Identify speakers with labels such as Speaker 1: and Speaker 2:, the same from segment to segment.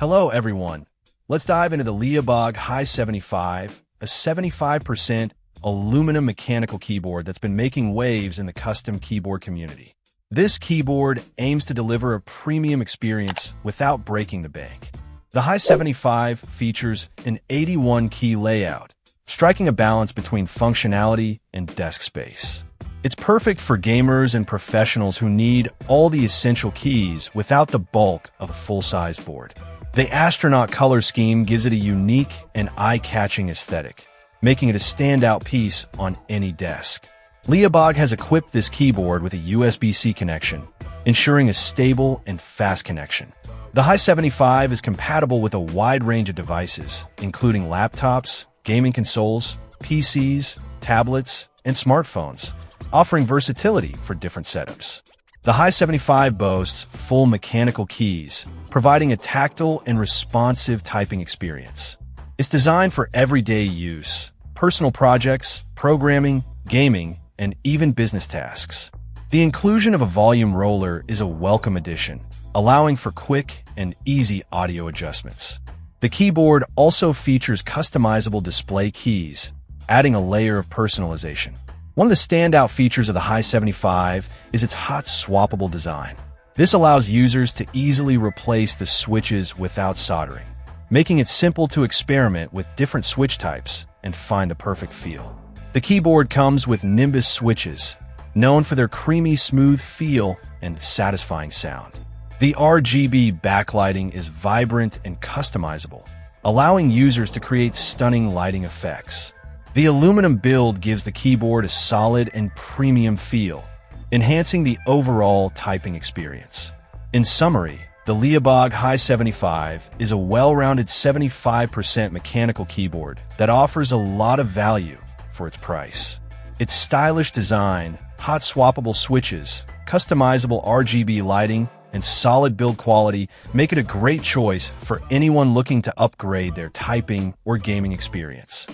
Speaker 1: Hello everyone. Let's dive into the LEOBOG Hi75, a 75% aluminum mechanical keyboard that's been making waves in the custom keyboard community. This keyboard aims to deliver a premium experience without breaking the bank. The Hi75 features an 81-key layout, striking a balance between functionality and desk space. It's perfect for gamers and professionals who need all the essential keys without the bulk of a full-size board. The astronaut color scheme gives it a unique and eye-catching aesthetic, making it a standout piece on any desk. LEOBOG has equipped this keyboard with a USB-C connection, ensuring a stable and fast connection. The Hi75 is compatible with a wide range of devices, including laptops, gaming consoles, PCs, tablets, and smartphones, offering versatility for different setups. The Hi75 boasts full mechanical keys, providing a tactile and responsive typing experience. It's designed for everyday use, personal projects, programming, gaming, and even business tasks. The inclusion of a volume roller is a welcome addition, allowing for quick and easy audio adjustments. The keyboard also features customizable display keys, adding a layer of personalization. One of the standout features of the Hi75 is its hot swappable design. This allows users to easily replace the switches without soldering, making it simple to experiment with different switch types and find the perfect feel. The keyboard comes with Nimbus switches, known for their creamy smooth feel and satisfying sound. The RGB backlighting is vibrant and customizable, allowing users to create stunning lighting effects. The aluminum build gives the keyboard a solid and premium feel, enhancing the overall typing experience. In summary, the LEOBOG Hi75 is a well-rounded 75% mechanical keyboard that offers a lot of value for its price. Its stylish design, hot swappable switches, customizable RGB lighting, and solid build quality make it a great choice for anyone looking to upgrade their typing or gaming experience.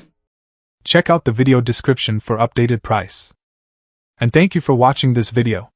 Speaker 2: Check out the video description for updated price. And thank you for watching this video.